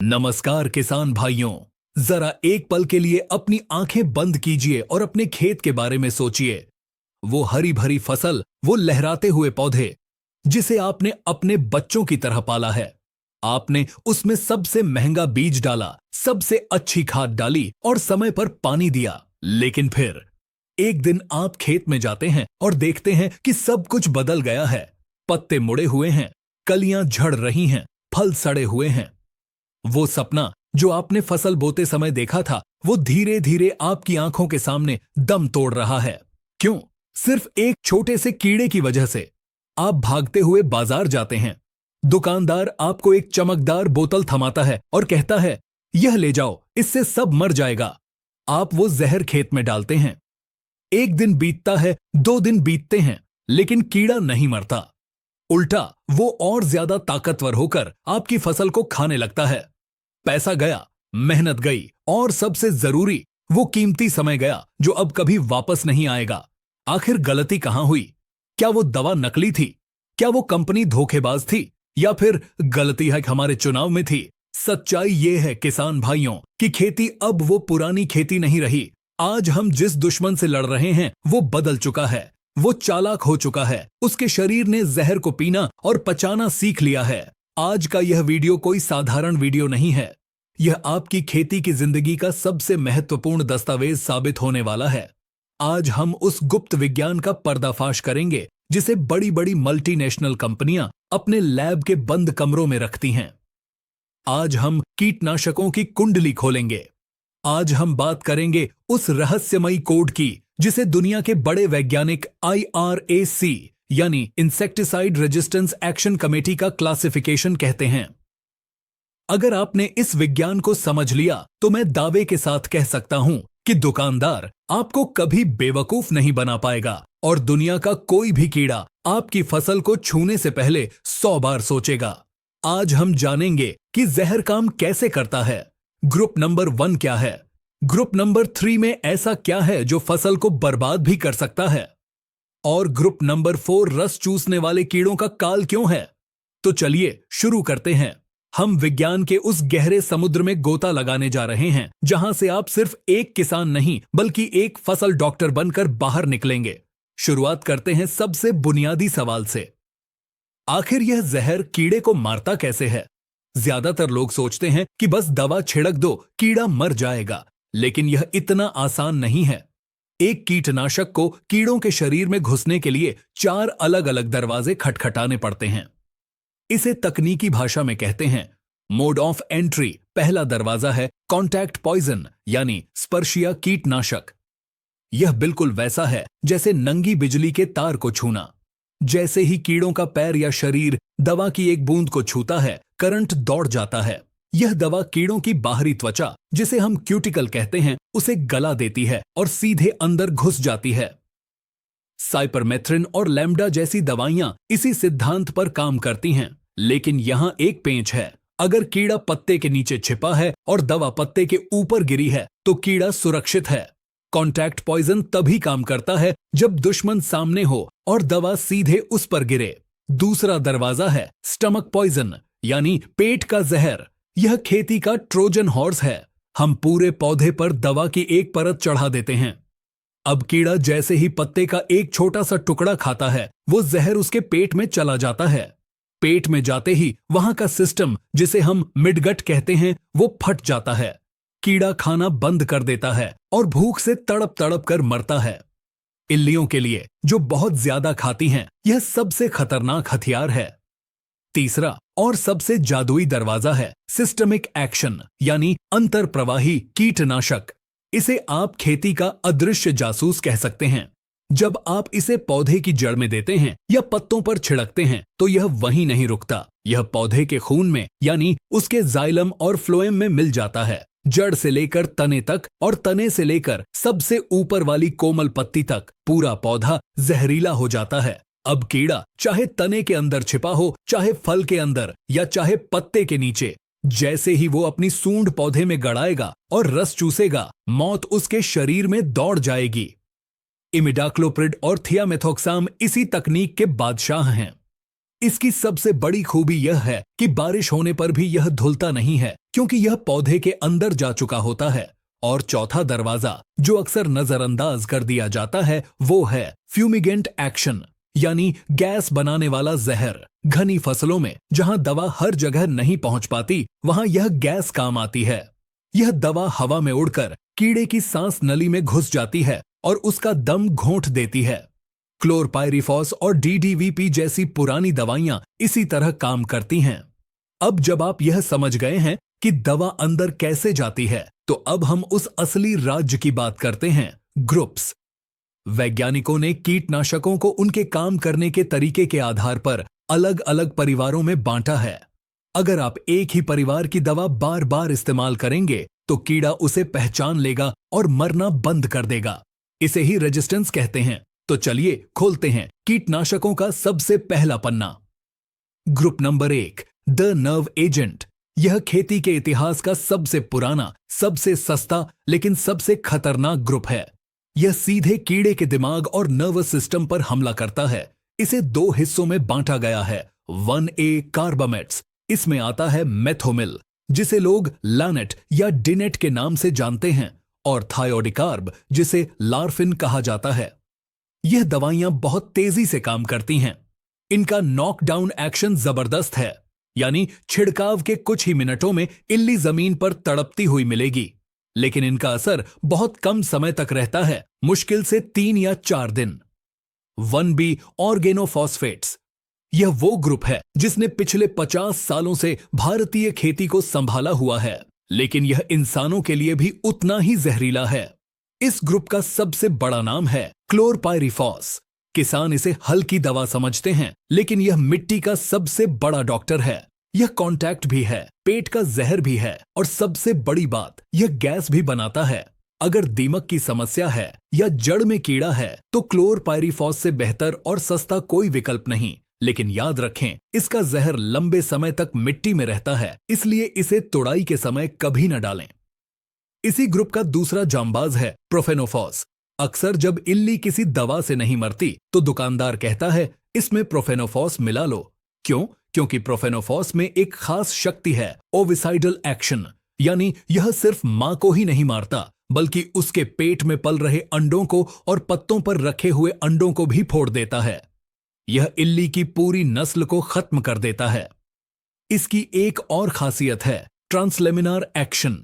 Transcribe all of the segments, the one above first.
नमस्कार किसान भाइयों, जरा एक पल के लिए अपनी आंखें बंद कीजिए और अपने खेत के बारे में सोचिए। वो हरी भरी फसल, वो लहराते हुए पौधे जिसे आपने अपने बच्चों की तरह पाला है। आपने उसमें सबसे महंगा बीज डाला, सबसे अच्छी खाद डाली और समय पर पानी दिया। लेकिन फिर एक दिन आप खेत में जाते हैं और देखते हैं कि सब कुछ बदल गया है। पत्ते मुड़े हुए हैं, कलियां झड़ रही हैं, फल सड़े हुए हैं। वो सपना जो आपने फसल बोते समय देखा था, वो धीरे धीरे आपकी आंखों के सामने दम तोड़ रहा है। क्यों? सिर्फ एक छोटे से कीड़े की वजह से। आप भागते हुए बाजार जाते हैं। दुकानदार आपको एक चमकदार बोतल थमाता है और कहता है, यह ले जाओ, इससे सब मर जाएगा। आप वो जहर खेत में डालते हैं। एक दिन बीतता है, 2 दिन बीतते हैं, लेकिन कीड़ा नहीं मरता। उल्टा वो और ज्यादा ताकतवर होकर आपकी फसल को खाने लगता है। पैसा गया, मेहनत गई और सबसे जरूरी वो कीमती समय गया जो अब कभी वापस नहीं आएगा। आखिर गलती कहां हुई? क्या वो दवा नकली थी? क्या वो कंपनी धोखेबाज थी? या फिर गलती है हमारे चुनाव में थी? सच्चाई ये है किसान भाइयों कि खेती अब वो पुरानी खेती नहीं रही। आज हम जिस दुश्मन से लड़ रहे हैं वो बदल चुका है। वो चालाक हो चुका है। उसके शरीर ने जहर को पीना और पचाना सीख लिया है। आज का यह वीडियो कोई साधारण वीडियो नहीं है। यह आपकी खेती की जिंदगी का सबसे महत्वपूर्ण दस्तावेज साबित होने वाला है। आज हम उस गुप्त विज्ञान का पर्दाफाश करेंगे जिसे बड़ी बड़ी मल्टीनेशनल कंपनियां अपने लैब के बंद कमरों में रखती हैं। आज हम कीटनाशकों की कुंडली खोलेंगे। आज हम बात करेंगे उस रहस्यमयी कोड की जिसे दुनिया के बड़े वैज्ञानिक IRAC यानी इंसेक्टिसाइड रेजिस्टेंस एक्शन कमेटी का क्लासिफिकेशन कहते हैं। अगर आपने इस विज्ञान को समझ लिया तो मैं दावे के साथ कह सकता हूं कि दुकानदार आपको कभी बेवकूफ नहीं बना पाएगा और दुनिया का कोई भी कीड़ा आपकी फसल को छूने से पहले 100 बार सोचेगा। आज हम जानेंगे कि जहर काम कैसे करता है, ग्रुप नंबर 1 क्या है, ग्रुप नंबर 3 में ऐसा क्या है जो फसल को बर्बाद भी कर सकता है, और ग्रुप नंबर 4 रस चूसने वाले कीड़ों का काल क्यों है। तो चलिए शुरू करते हैं। हम विज्ञान के उस गहरे समुद्र में गोता लगाने जा रहे हैं जहां से आप सिर्फ एक किसान नहीं बल्कि एक फसल डॉक्टर बनकर बाहर निकलेंगे। शुरुआत करते हैं सबसे बुनियादी सवाल से। आखिर यह जहर कीड़े को मारता कैसे है? ज्यादातर लोग सोचते हैं कि बस दवा छिड़क दो, कीड़ा मर जाएगा, लेकिन यह इतना आसान नहीं है। एक कीटनाशक को कीड़ों के शरीर में घुसने के लिए 4 अलग अलग दरवाजे खटखटाने पड़ते हैं। इसे तकनीकी भाषा में कहते हैं मोड ऑफ एंट्री। पहला दरवाजा है कॉन्टैक्ट पॉइजन यानी स्पर्शिया कीटनाशक। यह बिल्कुल वैसा है जैसे नंगी बिजली के तार को छूना। जैसे ही कीड़ों का पैर या शरीर दवा की एक बूंद को छूता है, करंट दौड़ जाता है। यह दवा कीड़ों की बाहरी त्वचा, जिसे हम क्यूटिकल कहते हैं, उसे गला देती है और सीधे अंदर घुस जाती है। साइपरमेथ्रिन और लैम्डा जैसी दवाइयां इसी सिद्धांत पर काम करती हैं, लेकिन यहां एक पेंच है। अगर कीड़ा पत्ते के नीचे छिपा है और दवा पत्ते के ऊपर गिरी है तो कीड़ा सुरक्षित है। कॉन्टैक्ट पॉइजन तभी काम करता है जब दुश्मन सामने हो और दवा सीधे उस पर गिरे। दूसरा दरवाजा है स्टमक पॉइजन यानी पेट का जहर। यह खेती का ट्रोजन हॉर्स है। हम पूरे पौधे पर दवा की एक परत चढ़ा देते हैं। अब कीड़ा जैसे ही पत्ते का एक छोटा सा टुकड़ा खाता है, वो जहर उसके पेट में चला जाता है। पेट में जाते ही वहां का सिस्टम, जिसे हम मिडगट कहते हैं, वो फट जाता है। कीड़ा खाना बंद कर देता है और भूख से तड़प तड़प कर मरता है। इल्लियों के लिए, जो बहुत ज्यादा खाती हैं, यह सबसे खतरनाक हथियार है। तीसरा और सबसे जादुई दरवाजा है सिस्टमिक एक्शन यानी अंतरप्रवाही कीटनाशक। इसे आप खेती का अदृश्य जासूस कह सकते हैं। जब आप इसे पौधे की जड़ में देते हैं या पत्तों पर छिड़कते हैं तो यह वहीं नहीं रुकता। यह पौधे के खून में यानी उसके जाइलम और फ्लोएम में मिल जाता है। जड़ से लेकर तने तक और तने से लेकर सबसे ऊपर वाली कोमल पत्ती तक पूरा पौधा जहरीला हो जाता है। अब कीड़ा चाहे तने के अंदर छिपा हो, चाहे फल के अंदर या चाहे पत्ते के नीचे, जैसे ही वो अपनी सूंड पौधे में गड़ाएगा और रस चूसेगा, मौत उसके शरीर में दौड़ जाएगी। इमिडाक्लोप्रिड और थियामेथोक्साम इसी तकनीक के बादशाह हैं। इसकी सबसे बड़ी खूबी यह है कि बारिश होने पर भी यह धुलता नहीं है क्योंकि यह पौधे के अंदर जा चुका होता है। और चौथा दरवाजा जो अक्सर नजरअंदाज कर दिया जाता है वो है फ्यूमिगेंट एक्शन, यानी गैस बनाने वाला जहर। घनी फसलों में जहां दवा हर जगह नहीं पहुंच पाती वहां यह गैस काम आती है। यह दवा हवा में उड़कर कीड़े की सांस नली में घुस जाती है और उसका दम घोंट देती है। क्लोरपाइरिफॉस और डीडीवीपी जैसी पुरानी दवाइयां इसी तरह काम करती हैं। अब जब आप यह समझ गए हैं कि दवा अंदर कैसे जाती है, तो अब हम उस असली राज्य की बात करते हैं, ग्रुप्स। वैज्ञानिकों ने कीटनाशकों को उनके काम करने के तरीके के आधार पर अलग अलग परिवारों में बांटा है। अगर आप एक ही परिवार की दवा बार बार इस्तेमाल करेंगे तो कीड़ा उसे पहचान लेगा और मरना बंद कर देगा। इसे ही रेजिस्टेंस कहते हैं। तो चलिए खोलते हैं कीटनाशकों का सबसे पहला पन्ना। Group number 1, the nerve agent. यह खेती के इतिहास का सबसे पुराना, सबसे सस्ता लेकिन सबसे खतरनाक ग्रुप है। यह सीधे कीड़े के दिमाग और नर्वस सिस्टम पर हमला करता है। इसे 2 हिस्सों में बांटा गया है। 1A कार्बामेट्स, इसमें आता है मेथोमिल, जिसे लोग लानेट या डिनेट के नाम से जानते हैं, और थायोडिकार्ब, जिसे लार्फिन कहा जाता है। यह दवाइयां बहुत तेजी से काम करती हैं। इनका नॉकडाउन एक्शन जबरदस्त है, यानी छिड़काव के कुछ ही मिनटों में इल्ली जमीन पर तड़पती हुई मिलेगी। लेकिन इनका असर बहुत कम समय तक रहता है, मुश्किल से 3 या 4 दिन। 1B ऑर्गेनोफॉस्फेट्स, यह वो ग्रुप है जिसने पिछले 50 सालों से भारतीय खेती को संभाला हुआ है, लेकिन यह इंसानों के लिए भी उतना ही जहरीला है। इस ग्रुप का सबसे बड़ा नाम है क्लोरपाइरिफॉस। किसान इसे हल्की दवा समझते हैं, लेकिन यह मिट्टी का सबसे बड़ा डॉक्टर है। यह कांटेक्ट भी है, पेट का जहर भी है, और सबसे बड़ी बात, यह गैस भी बनाता है। अगर दीमक की समस्या है या जड़ में कीड़ा है तो क्लोरपाइरिफॉस से बेहतर और सस्ता कोई विकल्प नहीं। लेकिन याद रखें, इसका जहर लंबे समय तक मिट्टी में रहता है, इसलिए इसे तुड़ाई के समय कभी न डालें। इसी ग्रुप का दूसरा जांबाज है प्रोफेनोफॉस। अक्सर जब इल्ली किसी दवा से नहीं मरती तो दुकानदार कहता है इसमें प्रोफेनोफॉस मिला लो। क्यों? क्योंकि प्रोफेनोफॉस में एक खास शक्ति है, ओविसाइडल एक्शन, यानी यह सिर्फ मां को ही नहीं मारता बल्कि उसके पेट में पल रहे अंडों को और पत्तों पर रखे हुए अंडों को भी फोड़ देता है। यह इल्ली की पूरी नस्ल को खत्म कर देता है। इसकी एक और खासियत है ट्रांसलेमिनार एक्शन।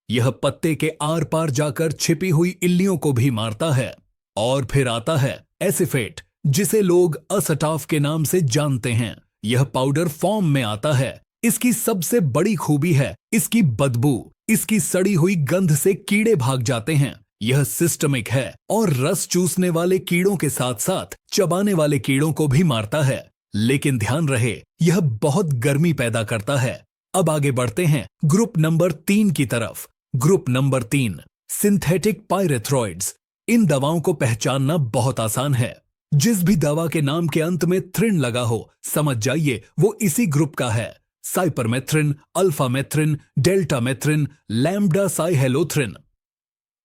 यह पत्ते के आर पार जाकर छिपी हुई इल्लियों को भी मारता है। और फिर आता है एसिफेट, जिसे लोग असटाफ के नाम से जानते हैं। यह पाउडर फॉर्म में आता है। इसकी सबसे बड़ी खूबी है इसकी बदबू। इसकी सड़ी हुई गंध से कीड़े भाग जाते हैं। यह सिस्टमिक है और रस चूसने वाले कीड़ों के साथ साथ चबाने वाले कीड़ों को भी मारता है। लेकिन ध्यान रहे, यह बहुत गर्मी पैदा करता है। अब आगे बढ़ते हैं ग्रुप नंबर 3 की तरफ। Group number 3, synthetic pyrethroids. इन दवाओं को पहचानना बहुत आसान है। जिस भी दवा के नाम के अंत में थ्रिन लगा हो, समझ जाइए वो इसी ग्रुप का है। साइपरमेथ्रिन, अल्फामेथ्रिन, डेल्टामेथ्रिन, लैम्ब्डा साइहेलोथ्रिन,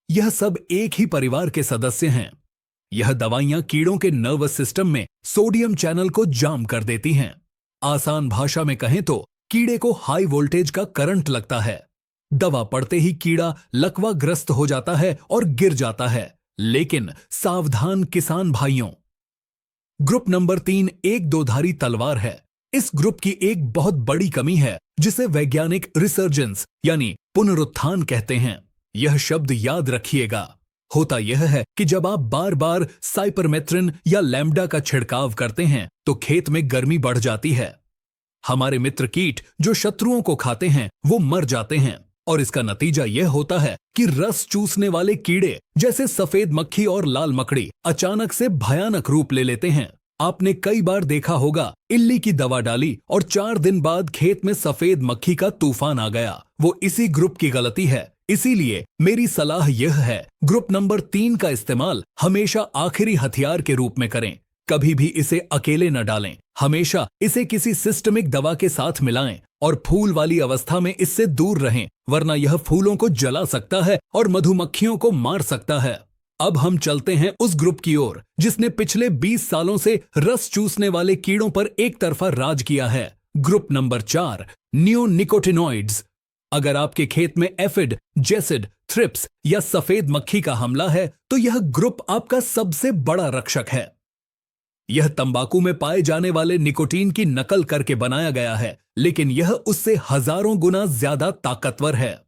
यह सब एक ही परिवार के सदस्य हैं। यह दवाइयां कीड़ों के नर्वस सिस्टम में सोडियम चैनल को जाम कर देती हैं। आसान भाषा में कहें तो कीड़े को हाई वोल्टेज का करंट लगता है। दवा पड़ते ही कीड़ा लकवाग्रस्त हो जाता है और गिर जाता है। लेकिन सावधान किसान भाइयों, ग्रुप नंबर 3 एक दोधारी तलवार है। इस ग्रुप की एक बहुत बड़ी कमी है जिसे वैज्ञानिक रिसर्जेंस यानी पुनरुत्थान कहते हैं। यह शब्द याद रखिएगा। होता यह है कि जब आप बार बार साइपरमेथ्रिन या लैम्ब्डा का छिड़काव करते हैं तो खेत में गर्मी बढ़ जाती है। हमारे मित्र कीट जो शत्रुओं को खाते हैं वो मर जाते हैं, और इसका नतीजा यह होता है कि रस चूसने वाले कीड़े जैसे सफेद मक्खी और लाल मकड़ी अचानक से भयानक रूप ले लेते हैं। आपने कई बार देखा होगा, इल्ली की दवा डाली और 4 दिन बाद खेत में सफेद मक्खी का तूफान आ गया। वो इसी ग्रुप की गलती है। इसीलिए मेरी सलाह यह है, ग्रुप नंबर 3 का इस्तेमाल हमेशा आखिरी हथियार के रूप में करें। कभी भी इसे अकेले न डालें। हमेशा इसे किसी सिस्टमिक दवा के साथ मिलाएं और फूल वाली अवस्था में इससे दूर रहें, वरना यह फूलों को जला सकता है और मधुमक्खियों को मार सकता है। अब हम चलते हैं उस ग्रुप की ओर जिसने पिछले 20 सालों से रस चूसने वाले कीड़ों पर एक तरफा राज किया है। Group number 4, नियोनिकोटिनॉइड्स। अगर आपके खेत में एफिड, जेसिड, थ्रिप्स या सफेद मक्खी का हमला है तो यह ग्रुप आपका सबसे बड़ा रक्षक है। यह तंबाकू में पाए जाने वाले निकोटीन की नकल करके बनाया गया है, लेकिन यह उससे हजारों गुना ज्यादा ताकतवर है।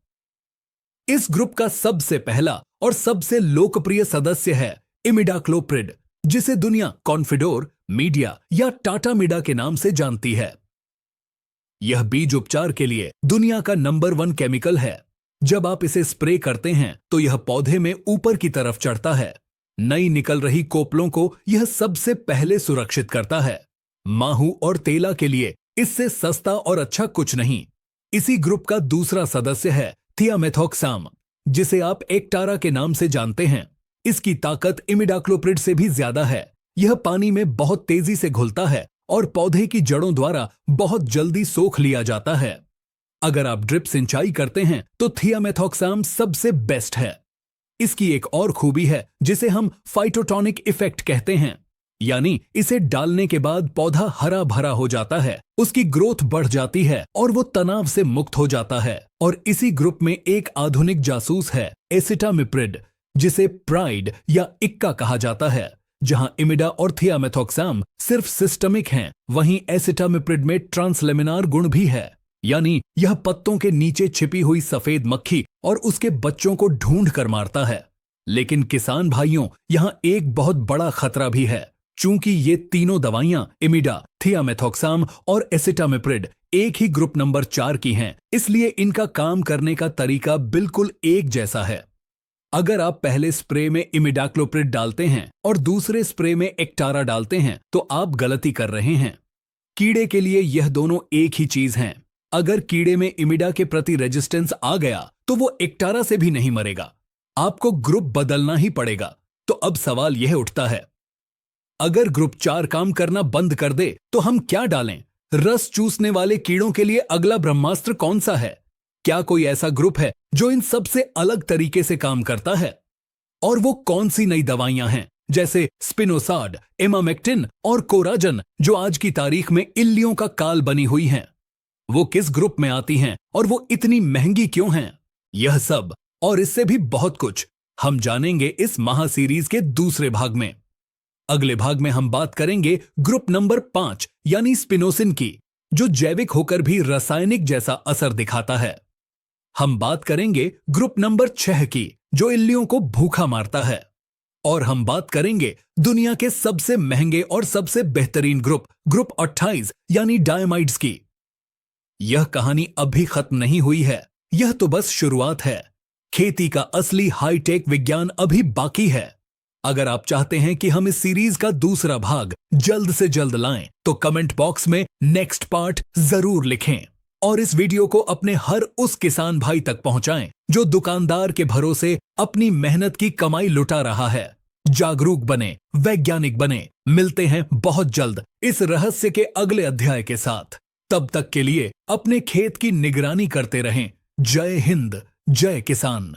इस ग्रुप का सबसे पहला और सबसे लोकप्रिय सदस्य है इमिडाक्लोप्रिड, जिसे दुनिया कॉन्फिडोर, मीडिया या टाटामिडा के नाम से जानती है। यह बीज उपचार के लिए दुनिया का नंबर 1 केमिकल है। जब आप इसे स्प्रे करते हैं तो यह पौधे में ऊपर की तरफ चढ़ता है। नई निकल रही कोपलों को यह सबसे पहले सुरक्षित करता है। माहू और तेला के लिए इससे सस्ता और अच्छा कुछ नहीं। इसी ग्रुप का दूसरा सदस्य है थियामेथोक्साम, जिसे आप एक्टारा के नाम से जानते हैं। इसकी ताकत इमिडाक्लोप्रिड से भी ज्यादा है। यह पानी में बहुत तेजी से घुलता है और पौधे की जड़ों द्वारा बहुत जल्दी सोख लिया जाता है। अगर आप ड्रिप सिंचाई करते हैं तो थियामेथोक्साम सबसे बेस्ट है। इसकी एक और खूबी है जिसे हम फाइटोटॉनिक इफेक्ट कहते हैं, यानी इसे डालने के बाद पौधा हरा भरा हो जाता है, उसकी ग्रोथ बढ़ जाती है और वो तनाव से मुक्त हो जाता है। और इसी ग्रुप में एक आधुनिक जासूस है एसिटामिप्रिड, जिसे प्राइड या इक्का कहा जाता है। जहां इमिडा और थियामेथोक्साम सिर्फ सिस्टमिक हैं, वहीं एसिटामिप्रिड में ट्रांसलेमिनार गुण भी है, यानी यह पत्तों के नीचे छिपी हुई सफेद मक्खी और उसके बच्चों को ढूंढ कर मारता है। लेकिन किसान भाइयों, यहां एक बहुत बड़ा खतरा भी है। चूंकि ये तीनों दवाइयां इमिडा, थियामेथोक्साम और एसिटामिप्रिड एक ही ग्रुप नंबर 4 की हैं, इसलिए इनका काम करने का तरीका बिल्कुल एक जैसा है। अगर आप पहले स्प्रे में इमिडाक्लोप्रिड डालते हैं और दूसरे स्प्रे में एक्टारा डालते हैं तो आप गलती कर रहे हैं। कीड़े के लिए यह दोनों एक ही चीज हैं। अगर कीड़े में इमिडा के प्रति रेजिस्टेंस आ गया तो वो एक्टारा से भी नहीं मरेगा, आपको ग्रुप बदलना ही पड़ेगा। तो अब सवाल यह उठता है, अगर ग्रुप 4 काम करना बंद कर दे तो हम क्या डालें? रस चूसने वाले कीड़ों के लिए अगला ब्रह्मास्त्र कौन सा है? क्या कोई ऐसा ग्रुप है जो इन सबसे अलग तरीके से काम करता है? और वो कौन सी नई दवाइयां हैं जैसे स्पिनोसाड, इमामेक्टिन और कोराजन, जो आज की तारीख में इल्लियों का काल बनी हुई हैं? वो किस ग्रुप में आती हैं और वो इतनी महंगी क्यों हैं? यह सब और इससे भी बहुत कुछ हम जानेंगे इस महासीरीज के दूसरे भाग में। अगले भाग में हम बात करेंगे ग्रुप नंबर 5 यानी स्पिनोसिन की, जो जैविक होकर भी रासायनिक जैसा असर दिखाता है। हम बात करेंगे ग्रुप नंबर 6 की, जो इल्लियों को भूखा मारता है। और हम बात करेंगे दुनिया के सबसे महंगे और सबसे बेहतरीन ग्रुप 28 यानी डायमाइड्स की। यह कहानी अभी खत्म नहीं हुई है, यह तो बस शुरुआत है। खेती का असली हाईटेक विज्ञान अभी बाकी है। अगर आप चाहते हैं कि हम इस सीरीज का दूसरा भाग जल्द से जल्द लाएं, तो कमेंट बॉक्स में नेक्स्ट पार्ट जरूर लिखें और इस वीडियो को अपने हर उस किसान भाई तक पहुंचाएं जो दुकानदार के भरोसे अपनी मेहनत की कमाई लुटा रहा है। जागरूक बने, वैज्ञानिक बने। मिलते हैं बहुत जल्द इस रहस्य के अगले अध्याय के साथ। तब तक के लिए अपने खेत की निगरानी करते रहें। जय हिंद, जय किसान।